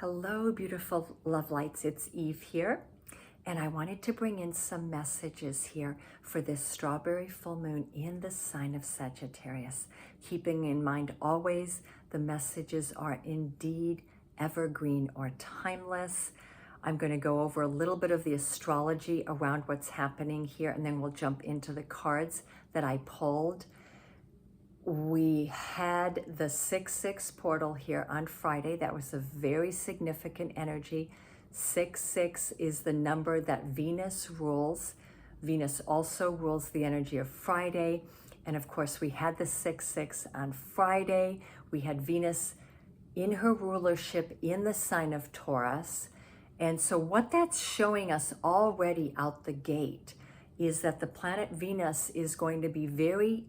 Hello, beautiful love lights. It's Eve here, and I wanted to bring in some messages here for this strawberry full moon in the sign of Sagittarius. Keeping in mind always the messages are indeed evergreen or timeless. I'm going to go over a little bit of the astrology around what's happening here, and then we'll jump into the cards that I pulled. We had the 6-6 portal here on Friday. That was a very significant energy. 6-6 is the number that Venus rules. Venus also rules the energy of Friday. And of course, we had the 6-6 on Friday. We had Venus in her rulership in the sign of Taurus. And so what that's showing us already out the gate is that the planet Venus is going to be very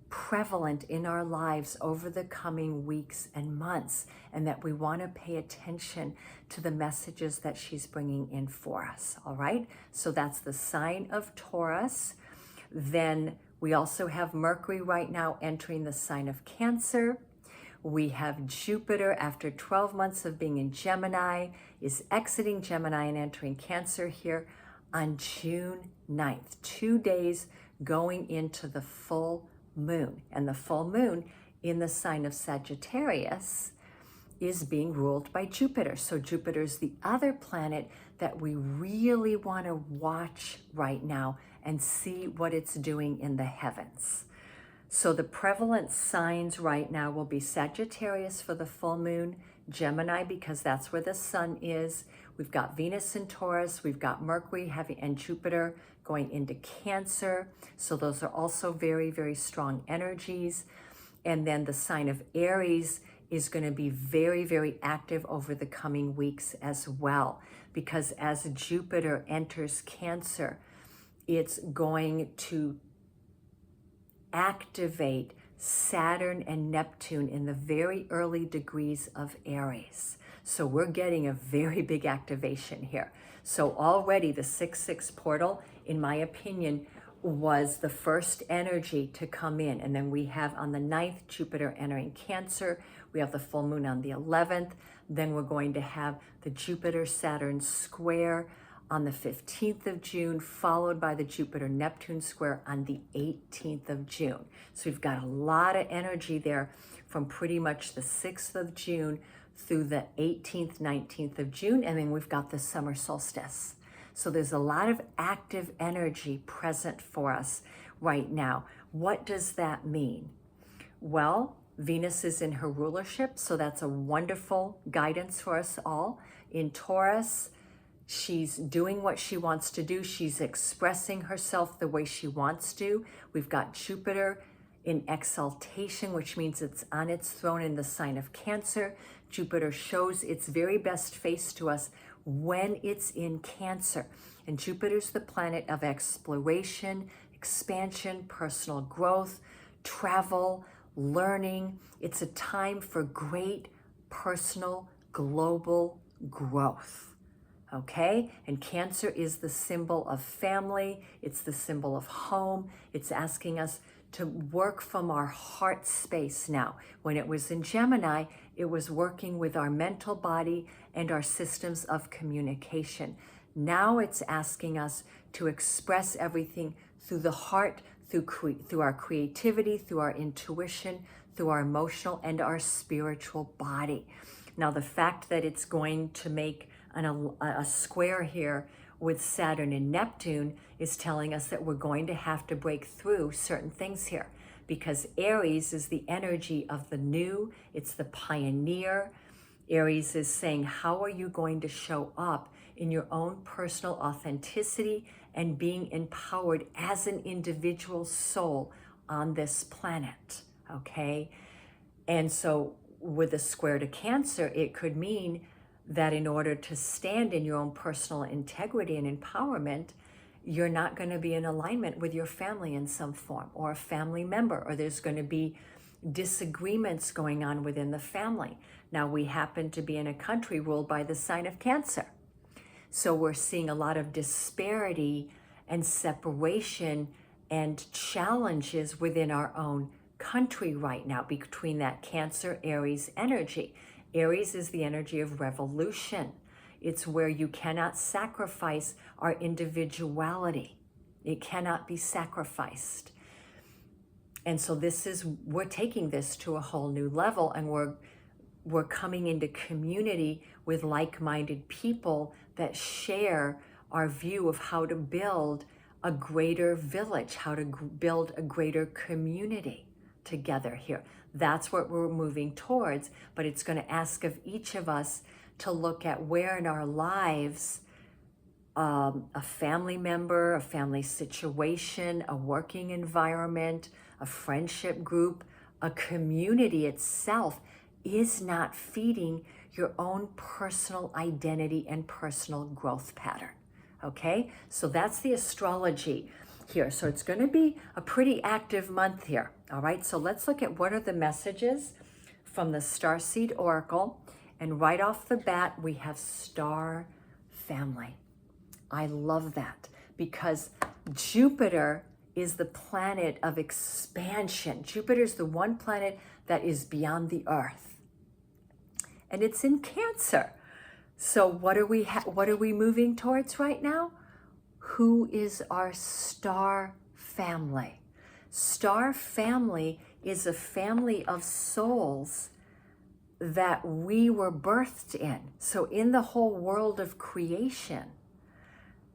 prevalent in our lives over the coming weeks and months, and that we want to pay attention to the messages that she's bringing in for us. All right, so that's the sign of Taurus. Then we also have Mercury right now entering the sign of Cancer. We have Jupiter, after 12 months of being in Gemini, is exiting Gemini and entering Cancer here on June 9th, 2 days going into the full moon. And the full moon in the sign of Sagittarius is being ruled by Jupiter. So Jupiter is the other planet that we really want to watch right now and see what it's doing in the heavens. So the prevalent signs right now will be Sagittarius for the full moon, Gemini because that's where the sun is. We've got Venus in Taurus, we've got Mercury and Jupiter going into Cancer. So those are also very, very strong energies. And then the sign of Aries is going to be very, very active over the coming weeks as well, because as Jupiter enters Cancer, it's going to activate Saturn and Neptune in the very early degrees of Aries. So we're getting a very big activation here. So already the 6-6 portal, in my opinion, was the first energy to come in. And then we have on the 9th, Jupiter entering Cancer. We have the full moon on the 11th. Then we're going to have the Jupiter-Saturn square on the 15th of June, followed by the Jupiter-Neptune square on the 18th of June. So we've got a lot of energy there from pretty much the 6th of June through the 18th, 19th of June, and then we've got the summer solstice. So there's a lot of active energy present for us right now. What does that mean? Well, Venus is in her rulership, so that's a wonderful guidance for us all. In Taurus, she's doing what she wants to do. She's expressing herself the way she wants to. We've got Jupiter in exaltation, which means it's on its throne in the sign of Cancer. Jupiter shows its very best face to us when it's in Cancer. And Jupiter's the planet of exploration, expansion, personal growth, travel, learning. It's a time for great personal global growth. Okay, and Cancer is the symbol of family. It's the symbol of home. It's asking us to work from our heart space now. When it was in Gemini, it was working with our mental body and our systems of communication. Now it's asking us to express everything through the heart, through our creativity, through our intuition, through our emotional and our spiritual body. Now, the fact that it's going to make a square here with Saturn and Neptune is telling us that we're going to have to break through certain things here, because Aries is the energy of the new. It's the pioneer. Aries is saying, how are you going to show up in your own personal authenticity and being empowered as an individual soul on this planet, okay? And so with a square to Cancer, it could mean that in order to stand in your own personal integrity and empowerment, you're not going to be in alignment with your family in some form, or a family member, or there's going to be disagreements going on within the family. Now, we happen to be in a country ruled by the sign of Cancer. So we're seeing a lot of disparity and separation and challenges within our own country right now between that Cancer Aries energy. Aries is the energy of revolution. It's where you cannot sacrifice our individuality. It cannot be sacrificed. And so we're taking this to a whole new level, and we're coming into community with like-minded people that share our view of how to build a greater village, how to build a greater community together here. That's what we're moving towards, but it's going to ask of each of us to look at where in our lives a family member, a family situation, a working environment, a friendship group, a community itself is not feeding your own personal identity and personal growth pattern. Okay, so that's the astrology here. So it's going to be a pretty active month here. All right, so let's look at what are the messages from the Starseed Oracle. And right off the bat, we have Star Family. I love that because Jupiter is the planet of expansion. Jupiter is the one planet that is beyond the Earth. And it's in Cancer. So what are we moving towards right now? Who is our star family? Star family is a family of souls that we were birthed in. So in the whole world of creation,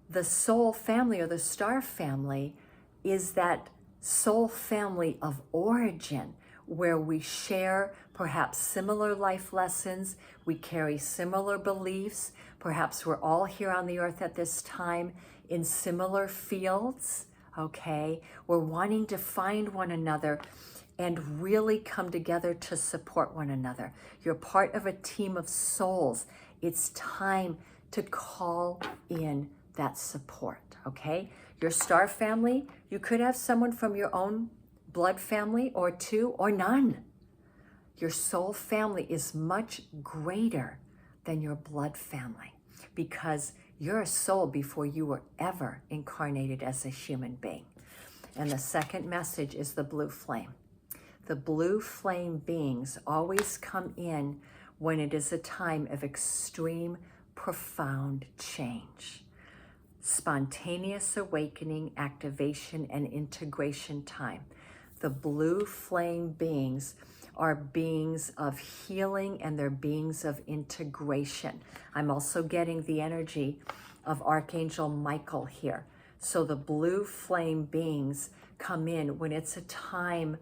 the soul family or the star family is that soul family of origin where we share perhaps similar life lessons, we carry similar beliefs, perhaps we're all here on the earth at this time in similar fields, okay? We're wanting to find one another and really come together to support one another. You're part of a team of souls. It's time to call in that support, okay? Your star family, you could have someone from your own blood family or two or none. Your soul family is much greater than your blood family because you're a soul before you were ever incarnated as a human being. And the second message is the blue flame. The blue flame beings always come in when it is a time of extreme, profound change. Spontaneous awakening, activation, and integration time. The blue flame beings are beings of healing and they're beings of integration. I'm also getting the energy of Archangel Michael here. So the blue flame beings come in when it's a time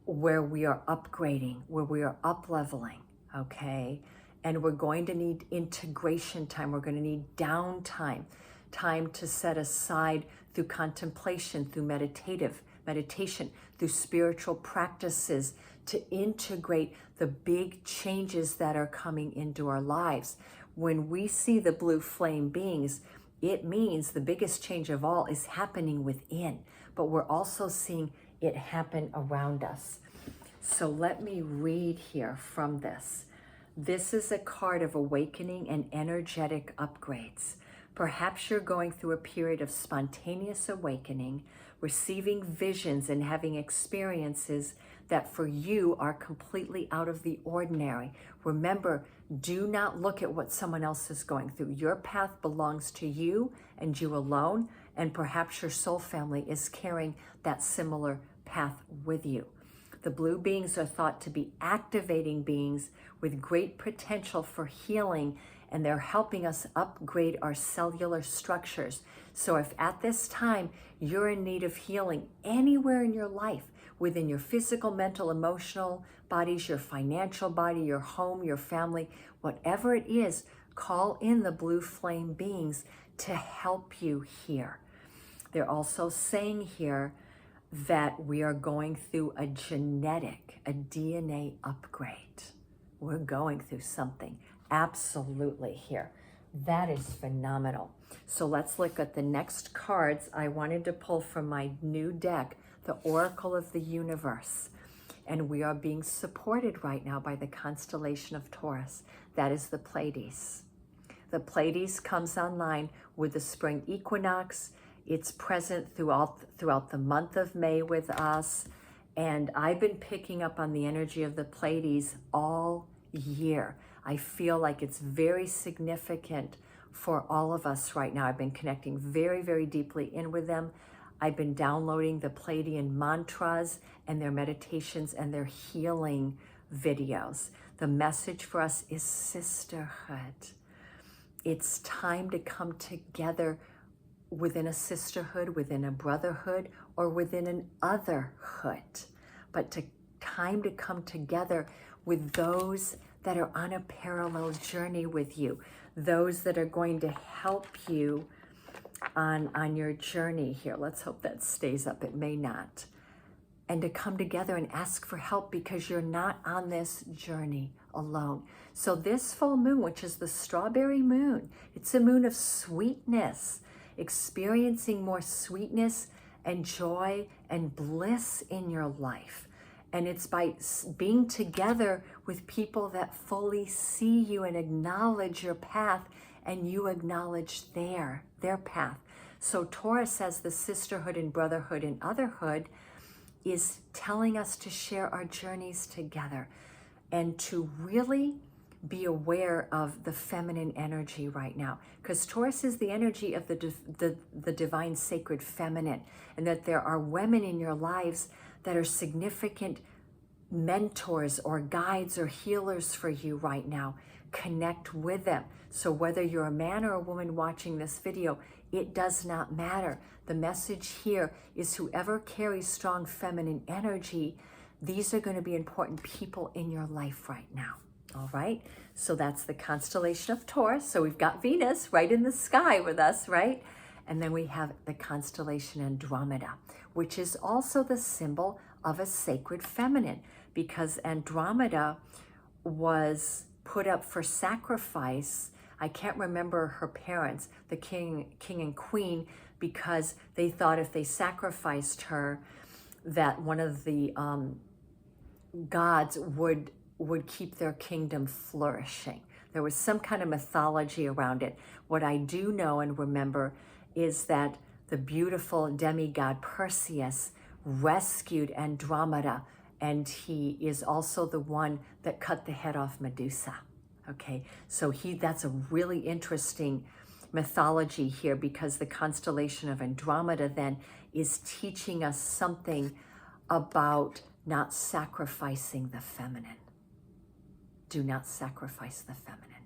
where we are upgrading, where we are up-leveling, okay? And we're going to need integration time. We're going to need downtime, time to set aside through contemplation, through meditation, through spiritual practices to integrate the big changes that are coming into our lives. When we see the blue flame beings, it means the biggest change of all is happening within, but we're also seeing it happen around us. So let me read here from this. This is a card of awakening and energetic upgrades. Perhaps you're going through a period of spontaneous awakening, receiving visions and having experiences that for you are completely out of the ordinary. Remember, do not look at what someone else is going through. Your path belongs to you and you alone, and perhaps your soul family is carrying that similar path with you. The blue beings are thought to be activating beings with great potential for healing, and they're helping us upgrade our cellular structures. So if at this time you're in need of healing anywhere in your life, within your physical, mental, emotional bodies, your financial body, your home, your family, whatever it is, call in the blue flame beings to help you here. They're also saying here that we are going through a DNA upgrade. We're going through something absolutely here. That is phenomenal. So let's look at the next cards I wanted to pull from my new deck, the Oracle of the Universe. And we are being supported right now by the constellation of Taurus. That is the Pleiades. The Pleiades comes online with the spring equinox. It's present throughout the month of May with us. And I've been picking up on the energy of the Pleiades all year. I feel like it's very significant for all of us right now. I've been connecting very, very deeply in with them. I've been downloading the Pleiadian mantras and their meditations and their healing videos. The message for us is sisterhood. It's time to come together within a sisterhood, within a brotherhood, or within an otherhood. But time to come together with those that are on a parallel journey with you, those that are going to help you on your journey here. Let's hope that stays up. It may not. And to come together and ask for help, because you're not on this journey alone. So this full moon, which is the strawberry moon, it's a moon of sweetness, experiencing more sweetness and joy and bliss in your life. And it's by being together with people that fully see you and acknowledge your path, and you acknowledge their path. So Taurus, as the sisterhood and brotherhood and otherhood, is telling us to share our journeys together and to really be aware of the feminine energy right now, because Taurus is the energy of the divine sacred feminine, and that there are women in your lives that are significant mentors or guides or healers for you right now. Connect with them. So whether you're a man or a woman watching this video, it does not matter. The message here is whoever carries strong feminine energy, these are going to be important people in your life right now. All right, so that's the constellation of Taurus. So we've got Venus right in the sky with us, right? And then we have the constellation Andromeda, which is also the symbol of a sacred feminine, because Andromeda was put up for sacrifice. I can't remember her parents, the king and queen, because they thought if they sacrificed her, that one of the gods would keep their kingdom flourishing. There was some kind of mythology around it. What I do know and remember is that the beautiful demigod Perseus rescued Andromeda, and he is also the one that cut the head off Medusa. Okay, so that's a really interesting mythology here, because the constellation of Andromeda then is teaching us something about not sacrificing the feminine. Do not sacrifice the feminine.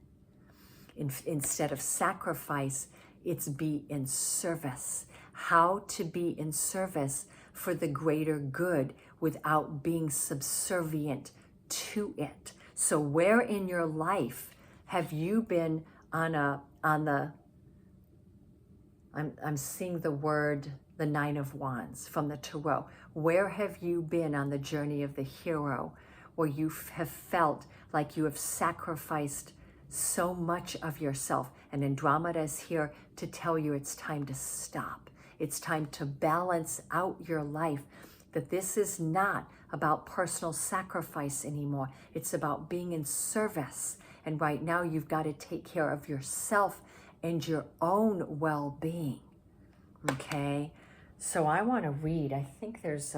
Instead of sacrifice, it's be in service. How to be in service for the greater good without being subservient to it. So where in your life have you been I'm seeing the word, the Nine of Wands from the Tarot. Where have you been on the journey of the hero, where you have felt like you have sacrificed so much of yourself? And Andromeda is here to tell you it's time to stop. It's time to balance out your life, that this is not about personal sacrifice anymore. It's about being in service. And right now you've got to take care of yourself and your own well-being. Okay? So I want to read, I think there's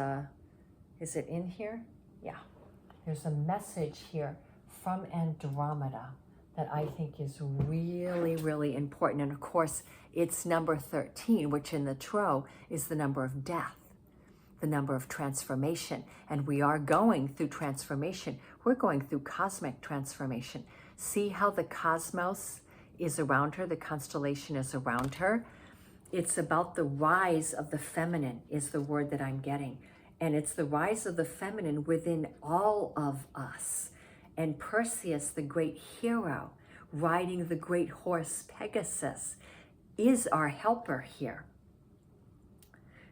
is it in here? Yeah. There's a message here from Andromeda that I think is really, really important. And of course, it's number 13, which in the Tarot is the number of death, the number of transformation. And we are going through transformation. We're going through cosmic transformation. See how the cosmos is around her, the constellation is around her. It's about the rise of the feminine is the word that I'm getting. And it's the rise of the feminine within all of us. And Perseus, the great hero, riding the great horse Pegasus, is our helper here.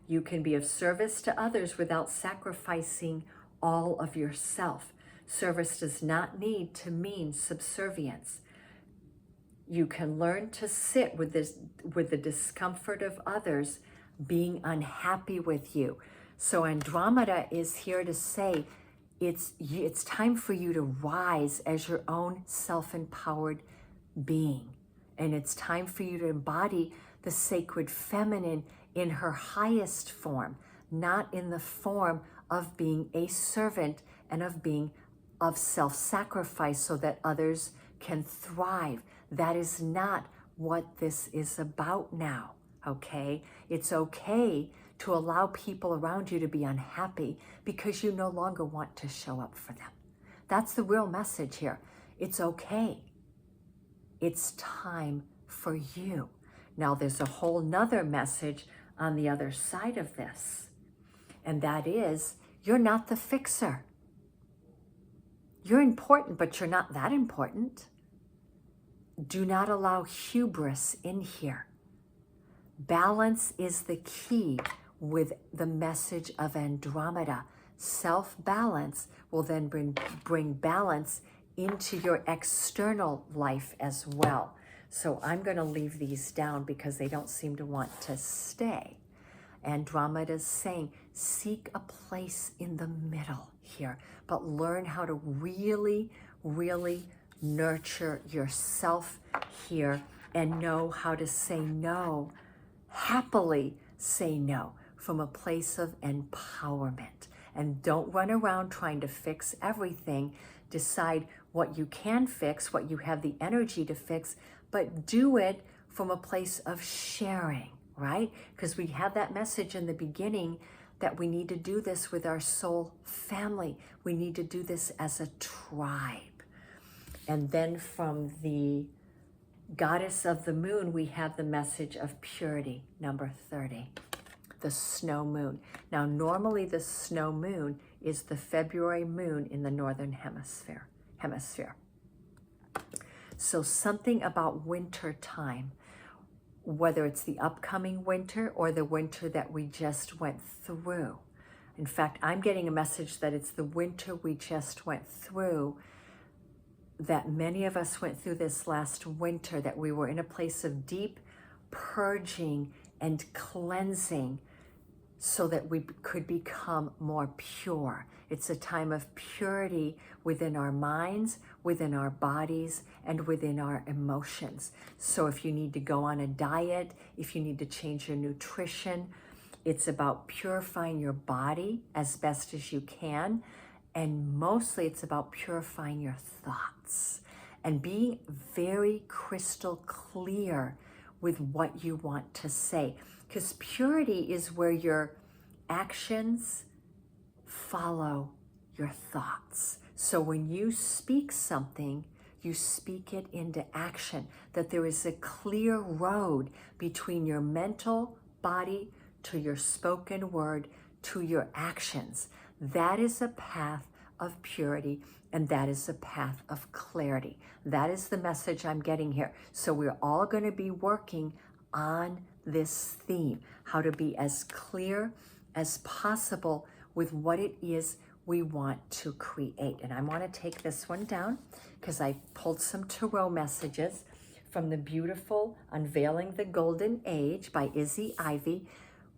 You can be of service to others without sacrificing all of yourself. Service does not need to mean subservience. You can learn to sit with the discomfort of others being unhappy with you. So Andromeda is here to say, it's time for you to rise as your own self-empowered being. And it's time for you to embody the sacred feminine in her highest form, not in the form of being a servant and of being of self-sacrifice so that others can thrive. That is not what this is about now, okay? It's okay to allow people around you to be unhappy because you no longer want to show up for them. That's the real message here. It's okay. It's time for you. Now there's a whole nother message on the other side of this, and that is you're not the fixer. You're important, but you're not that important. Do not allow hubris in here. Balance is the key with the message of Andromeda. Self-balance will then bring balance into your external life as well. So I'm going to leave these down because they don't seem to want to stay. Andromeda is saying, seek a place in the middle here, but learn how to really, really nurture yourself here and know how to say no, happily say no from a place of empowerment. And don't run around trying to fix everything. Decide what you can fix, what you have the energy to fix, but do it from a place of sharing, right? Because we have that message in the beginning that we need to do this with our soul family. We need to do this as a tribe. And then from the goddess of the moon, we have the message of purity, number 30, the snow moon. Now, normally the snow moon is the February moon in the northern hemisphere. So something about winter time, whether it's the upcoming winter or the winter that we just went through. In fact, I'm getting a message that it's the winter we just went through, that many of us went through this last winter, that we were in a place of deep purging and cleansing so that we could become more pure. It's a time of purity within our minds, within our bodies, and within our emotions. So if you need to go on a diet, if you need to change your nutrition, it's about purifying your body as best as you can. And mostly it's about purifying your thoughts and being very crystal clear with what you want to say. Because purity is where your actions follow your thoughts. So when you speak something, you speak it into action, that there is a clear road between your mental body to your spoken word to your actions. That is a path of purity, and that is a path of clarity. That is the message I'm getting here. So we're all going to be working on this theme, how to be as clear as possible with what it is we want to create. And I want to take this one down because I pulled some tarot messages from the beautiful Unveiling the Golden Age by Izzy Ivy.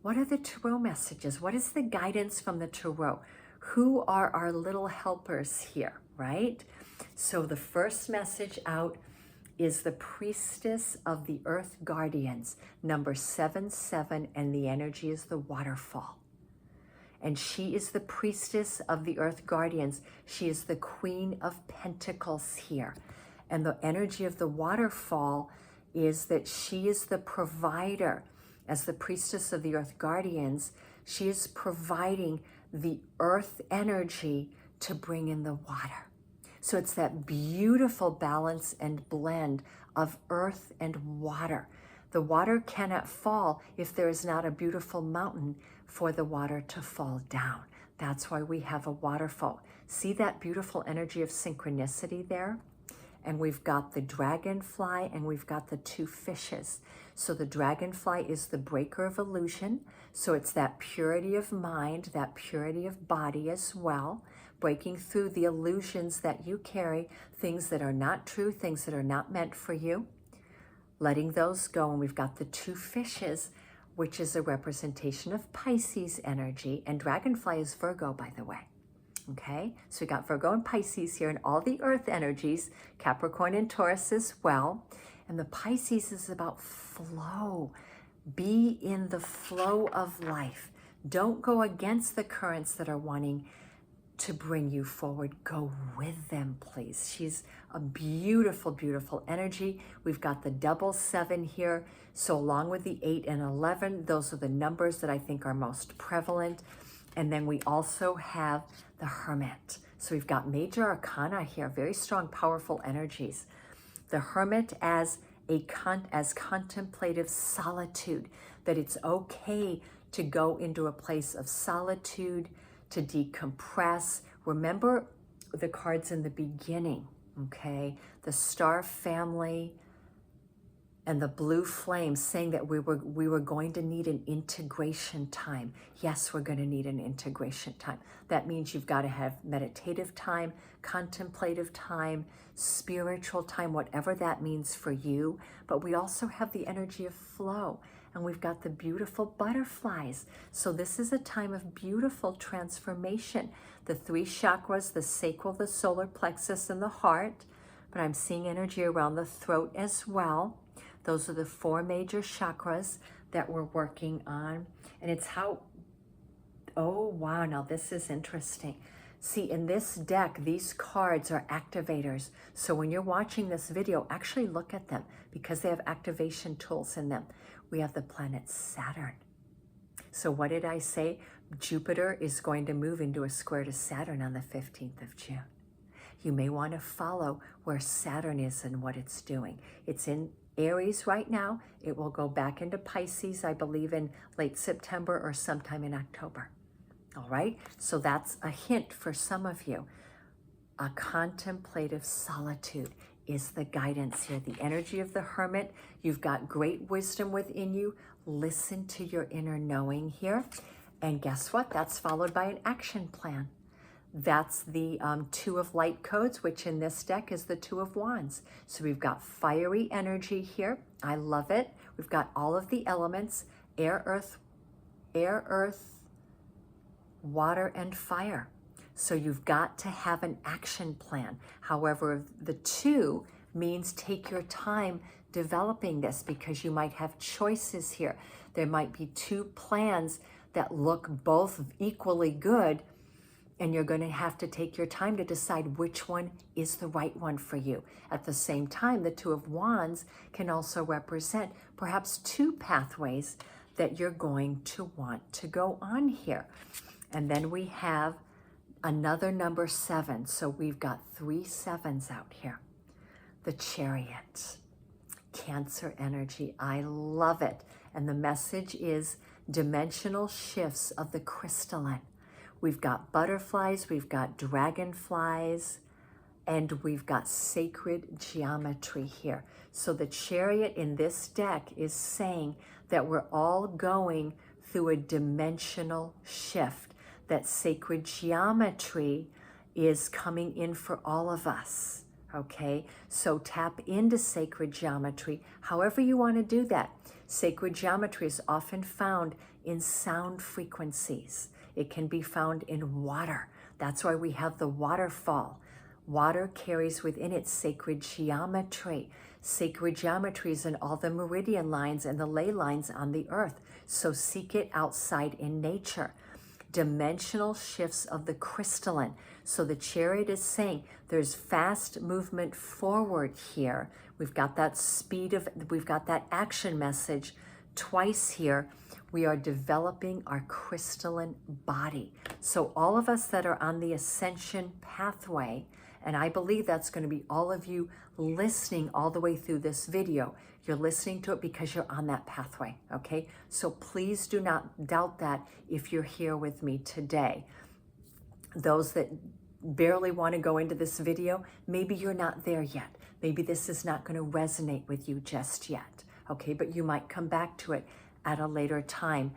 What are the tarot messages? What is the guidance from the tarot? Who are our little helpers here, right? So the first message out is the Priestess of the Earth Guardians, number 77, and the energy is the waterfall. And she is the Priestess of the Earth Guardians. She is the Queen of Pentacles here. And the energy of the waterfall is that she is the provider. As the Priestess of the Earth Guardians, she is providing the earth energy to bring in the water. So it's that beautiful balance and blend of earth and water. The water cannot fall if there is not a beautiful mountain for the water to fall down. That's why we have a waterfall. See that beautiful energy of synchronicity there? And we've got the dragonfly and we've got the two fishes. So the dragonfly is the breaker of illusion. So it's that purity of mind, that purity of body as well, breaking through the illusions that you carry, things that are not true, things that are not meant for you, letting those go. And we've got the two fishes, which is a representation of Pisces energy. And dragonfly is Virgo, by the way. Okay, so we got Virgo and Pisces here and all the earth energies, Capricorn and Taurus as well. And the Pisces is about flow. Be in the flow of life. Don't go against the currents that are wanting to bring you forward. Go with them, please. She's a beautiful, beautiful energy. We've got the double 7 here. So along with the 8 and 11, those are the numbers that I think are most prevalent. And then we also have the Hermit. So we've got major arcana here, very strong, powerful energies. The Hermit as contemplative solitude, that it's okay to go into a place of solitude, to decompress. Remember the cards in the beginning, okay? The star family and the blue flame, saying that we were going to need an integration time. Yes, we're going to need an integration time. That means you've got to have meditative time, contemplative time, spiritual time, whatever that means for you. But we also have the energy of flow, and we've got the beautiful butterflies. So this is a time of beautiful transformation. The 3 chakras, the sacral, the solar plexus, and the heart. But I'm seeing energy around the throat as well. Those are the 4 major chakras that we're working on. And it's how, oh wow, now this is interesting. See, in this deck, these cards are activators. So when you're watching this video, actually look at them because they have activation tools in them. We have the planet Saturn. So what did I say? Jupiter is going to move into a square to Saturn on the 15th of June. You may want to follow where Saturn is and what it's doing. It's in Aries right now. It will go back into Pisces, I believe, in late September or sometime in October. All right, so that's a hint for some of you. A contemplative solitude is the guidance here. The energy of the Hermit. You've got great wisdom within you. Listen to your inner knowing here. And guess what? That's followed by an action plan. That's the 2 of light codes, which in this deck is the 2 of wands. So we've got fiery energy here. I love it. We've got all of the elements, air, earth, water, and fire. So you've got to have an action plan. However, the 2 means take your time developing this because you might have choices here. There might be 2 plans that look both equally good, and you're going to have to take your time to decide which one is the right one for you. At the same time, the 2 of wands can also represent perhaps 2 pathways that you're going to want to go on here. And then we have another number 7. So we've got 3 7s out here. The Chariot, Cancer energy. I love it. And the message is dimensional shifts of the crystalline. We've got butterflies, we've got dragonflies, and we've got sacred geometry here. So the Chariot in this deck is saying that we're all going through a dimensional shift, that sacred geometry is coming in for all of us, okay? So tap into sacred geometry, however you want to do that. Sacred geometry is often found in sound frequencies. It can be found in water. That's why we have the waterfall. Water carries within it sacred geometry. Sacred geometry is in all the meridian lines and the ley lines on the earth. So seek it outside in nature. Dimensional shifts of the crystalline. So the Chariot is saying there's fast movement forward here. We've got that we've got that action message twice here. We are developing our crystalline body. So all of us that are on the ascension pathway, and I believe that's going to be all of you listening all the way through this video. You're listening to it because you're on that pathway, okay? So please do not doubt that if you're here with me today. Those that barely want to go into this video, maybe you're not there yet. Maybe this is not going to resonate with you just yet, okay? But you might come back to it at a later time.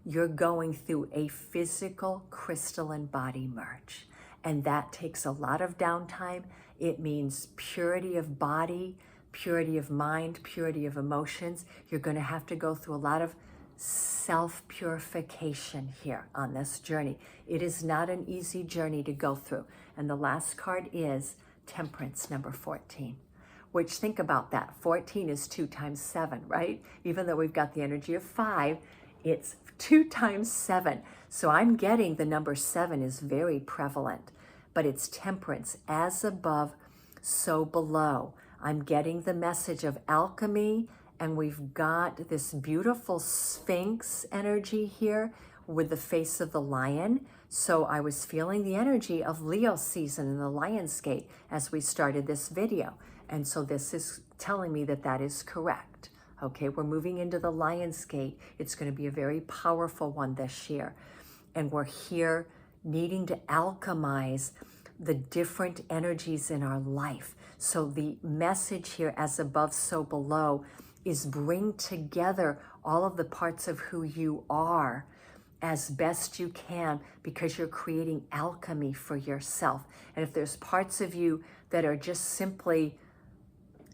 You're going through a physical crystalline body merge, and that takes a lot of downtime. It means purity of body, purity of mind, purity of emotions. You're going to have to go through a lot of self-purification here on this journey. It is not an easy journey to go through. And the last card is Temperance, number 14. Which, think about that, 14 is 2 times 7, right? Even though we've got the energy of 5, It's 2 times 7. So I'm getting the number 7 is very prevalent, but it's temperance, as above, so below. I'm getting the message of alchemy, and we've got this beautiful Sphinx energy here with the face of the lion. So I was feeling the energy of Leo season in the Lion's Gate as we started this video. And so this is telling me that that is correct. Okay, we're moving into the Lion's Gate. It's going to be a very powerful one this year. And we're here needing to alchemize the different energies in our life. So the message here, as above, so below, is bring together all of the parts of who you are as best you can, because you're creating alchemy for yourself. And if there's parts of you that are just simply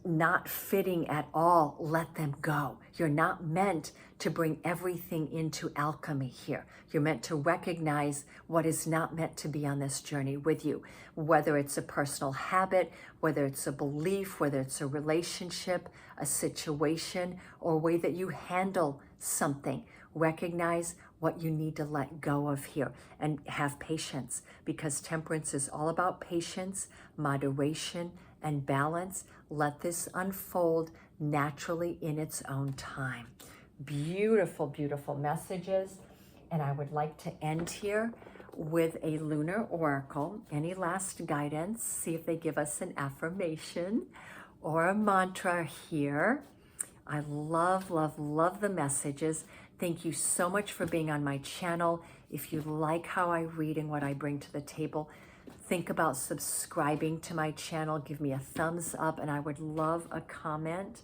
not fitting at all, let them go. You're not meant to bring everything into alchemy here. You're meant to recognize what is not meant to be on this journey with you, whether it's a personal habit, whether it's a belief, whether it's a relationship, a situation, or a way that you handle something. Recognize what you need to let go of here and have patience, because temperance is all about patience, moderation, and balance. Let this unfold naturally in its own time. Beautiful, beautiful messages. And I would like to end here with a lunar oracle. Any last guidance? See if they give us an affirmation or a mantra here. I love, love, love the messages. Thank you so much for being on my channel. If you like how I read and what I bring to the table, think about subscribing to my channel. Give me a thumbs up, and I would love a comment.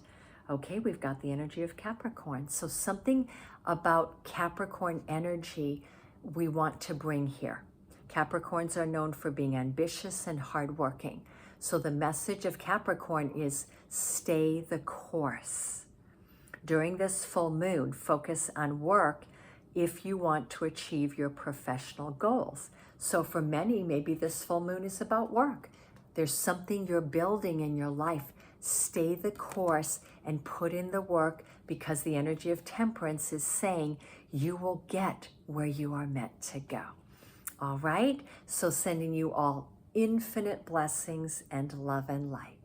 Okay, we've got the energy of Capricorn. So something about Capricorn energy we want to bring here. Capricorns are known for being ambitious and hardworking. So the message of Capricorn is stay the course. During this full moon, focus on work if you want to achieve your professional goals. So for many, maybe this full moon is about work. There's something you're building in your life. Stay the course and put in the work, because the energy of temperance is saying you will get where you are meant to go. All right? So sending you all infinite blessings and love and light.